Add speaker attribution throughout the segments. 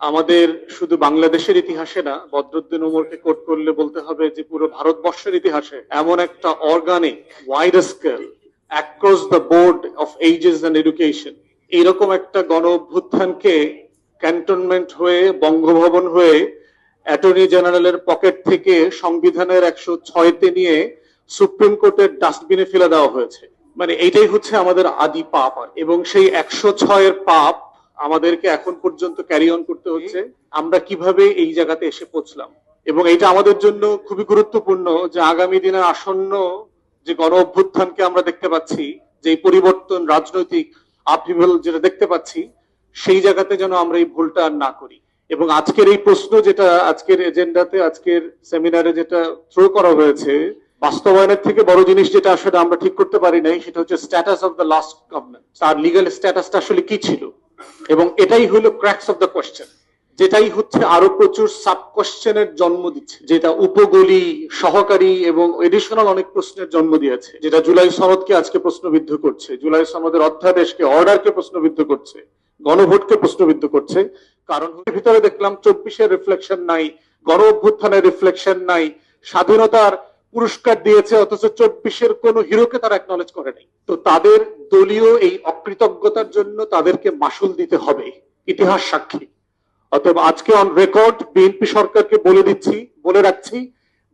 Speaker 1: আমাদের শুধু বাংলাদেশের ইতিহাসে না, বদরুদ্দিন উমরকে কোট করলে বলতে হবে যে পুরো ভারতবর্ষের ইতিহাসে এমন একটা organic wide scale across the board of ages and education এইরকম একটা গণ অভ্যুত্থানকে ক্যান্টনমেন্ট হয়ে বঙ্গভবন হয়ে অ্যাটর্নি জেনারেলের পকেট থেকে সংবিধানের 106-তে নিয়ে সুপ্রিম কোর্টের ডাস্টবিনে ফেলে দেওয়া হয়েছে। মানে এইটাই হচ্ছে আমাদের আদি পাপ, এবং সেই 106-এর পাপ আমাদেরকে এখন পর্যন্ত ক্যারি অন করতে হচ্ছে। আমরা কিভাবে এই জায়গাতে এসে পৌঁছলাম, এবং এটা আমাদের জন্য খুবই গুরুত্বপূর্ণ যে আগামী দিনে আসন্ন যে গণ অভ্যুত্থানকে আমরা দেখতে পাচ্ছি, যে পরিবর্তন, রাজনৈতিক আপহিভাল যেটা দেখতে পাচ্ছি, সেই জায়গাতে যেন আমরা এই ভুলটা আর না করি। এবং আজকের এই প্রশ্ন যেটা আজকের এজেন্ডাতে, আজকের সেমিনারে যেটা থ্রো করা হয়েছে, বাস্তবায়নের থেকে বড় জিনিস যেটা আসলে আমরা ঠিক করতে পারি নাই, সেটা হচ্ছে status of the last government. তার লিগ্যাল স্ট্যাটাসটা আসলে কি ছিল, এবং এটাই হলো ক্র্যাক্স অফ দ্য কোয়েশ্চেন, যেটাই হচ্ছে আরো প্রচুর সাব কোয়েশ্চেনের জন্ম দিচ্ছে, যেটা উপগলি, সহকারী এবং এডিশনাল অনেক প্রশ্নের জন্ম দিয়েছে, যেটা জুলাই সনদকে আজকে প্রশ্নবিদ্ধ করছে, জুলাই সনদের অধ্যাদেশকে, অর্ডারকে প্রশ্নবিদ্ধ করছে, গণভোটকে প্রশ্নবিদ্ধ করছে। কারণ ভিতরে দেখলাম 24-এর রিফ্লেকশন নাই, গণ অভ্যুত্থানের রিফ্লেকশন নাই, স্বাধীনতার পুরস্কার দিয়েছে অথচ 24-এর কোন হিরোকে তারা অ্যাকনলেজ করে নাই। তো তাদের দলীয় এই অকৃতজ্ঞতার জন্য তাদেরকে মাসুল দিতে হবে, ইতিহাস সাক্ষী। অতএব আজকে অন রেকর্ড বিএনপি সরকারকে বলে রাখছি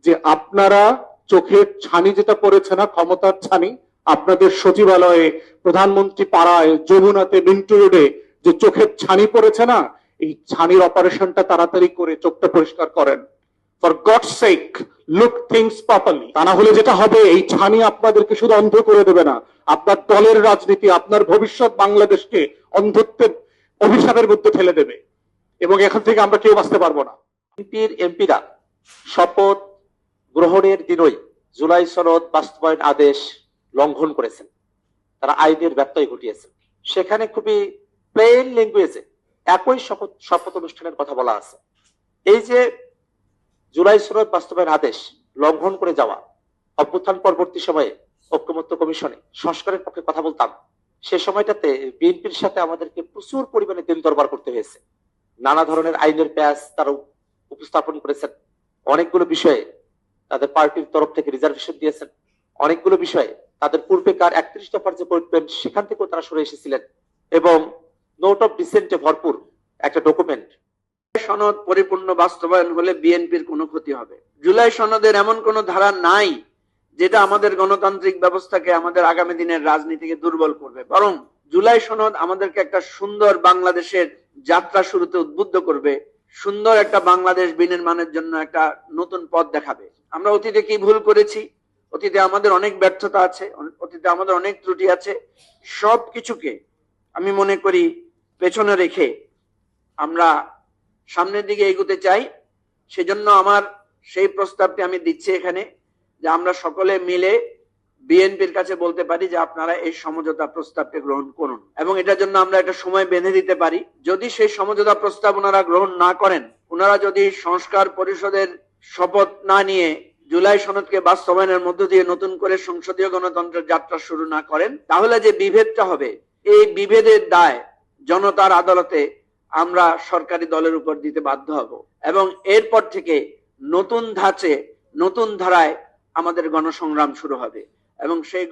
Speaker 1: যে আপনারা চোখের ছানি যেটা পড়েছে না, ক্ষমতার ছানি, আপনাদের সচিবালয়ে, প্রধানমন্ত্রী পাড়ায়, যমুনাতে, মিন্টু রোডে যে চোখের ছানি পড়েছে না, এই ছানির অপারেশনটা তাড়াতাড়ি করে চোখটা পরিষ্কার করেন। For gods sec look things properly. তা না হলে যেটা হবে, এই ছানি আপনাদেরকে শুধু অন্ধ করে দেবে না, আপনার দলের রাজনীতি, আপনার ভবিষ্যৎ বাংলাদেশকে অন্ধত্বের অভিশাপের মধ্যে ফেলে দেবে, এবং এখান থেকে আমরা কেউ বাঁচতে পারবো না।
Speaker 2: এমপিরা শপথ গ্রহণের দিনই জুলাই সনদ বাস্তবায়ন আদেশ লঙ্ঘন করেছেন, তারা আইনের ব্যত্যয় ঘটিয়েছেন। সেখানে খুবই প্লেন ল্যাঙ্গুয়েজে একই শপথ অনুষ্ঠানের কথা বলা আছে। এই যে জুলাই সনদ বাস্তবায়ন আদেশ লঙ্ঘন করে যাওয়া, অভ্যুত্থান পরবর্তী সময়ে ঐক্যমত্য কমিশনে সংস্কারের পক্ষে কথা বলতাম, সে সময়টাতে বিএনপির সাথে আমাদেরকে প্রচুর পরিমাণে দিন দরবার করতে হয়েছে। নানা ধরনের আইনের প্যাচ তারা উপস্থাপন করেছেন, অনেকগুলো বিষয়ে তাদের পার্টির তরফ থেকে রিজার্ভেশন দিয়েছেন, অনেকগুলো বিষয়ে তাদের পূর্বেকার 31 দফার যে কমিটমেন্ট সেখান থেকেও তারা সরে এসেছিলেন, এবং নোট অফ ডিসেন্টে ভরপুর একটা ডকুমেন্ট।
Speaker 3: সনদ পরিপূর্ণ বাস্তবায়ন হলে বিএনপির কোনো ক্ষতি হবে? জুলাই সনদের এমন কোন ধারা নাই যেটা আমাদের গণতান্ত্রিক ব্যবস্থাকে, আমাদের আগামী দিনের রাজনীতিকে দুর্বল করবে। বরং জুলাই সনদ আমাদেরকে একটা সুন্দর বাংলাদেশের যাত্রা শুরুতে উদ্বুদ্ধ করবে, সুন্দর একটা বাংলাদেশ বিনির্মাণের জন্য একটা নতুন পথ দেখাবে। আমরা অতীতে কি ভুল করেছি, অতীতে আমাদের অনেক ব্যর্থতা আছে, অতীতে আমাদের অনেক ত্রুটি আছে, সব কিছুকে আমি মনে করি পেছনে রেখে আমরা সামনের দিকে এগোতে চাই। সেজন্য আমার সেই প্রস্তাবটি আমি দিচ্ছি এখানে, যে আমরা সকলে মিলে বিএনপির কাছে বলতে পারি যে আপনারা এই সমঝোতা প্রস্তাবকে গ্রহণ করুন, এবং এটার জন্য আমরা একটা সময় বেঁধে দিতে পারি। যদি সেই সমঝোতা প্রস্তাব ওনারা গ্রহণ না করেন, ওনারা যদি সংস্কার পরিষদের শপথ না নিয়ে জুলাই সনদকে বাস্তবায়নের মধ্য দিয়ে নতুন করে সংসদীয় গণতন্ত্রের যাত্রা শুরু না করেন, তাহলে যে বিভেদটা হবে, এই বিভেদের দায় জনতার আদালতে আমরা সরকারি দলের উপর দিতে বাধ্য হব, এবং এরপর থেকে নতুন ধাঁচে, নতুন ধারায় আমাদের গণসংগ্রাম শুরু হবে, এবং সেই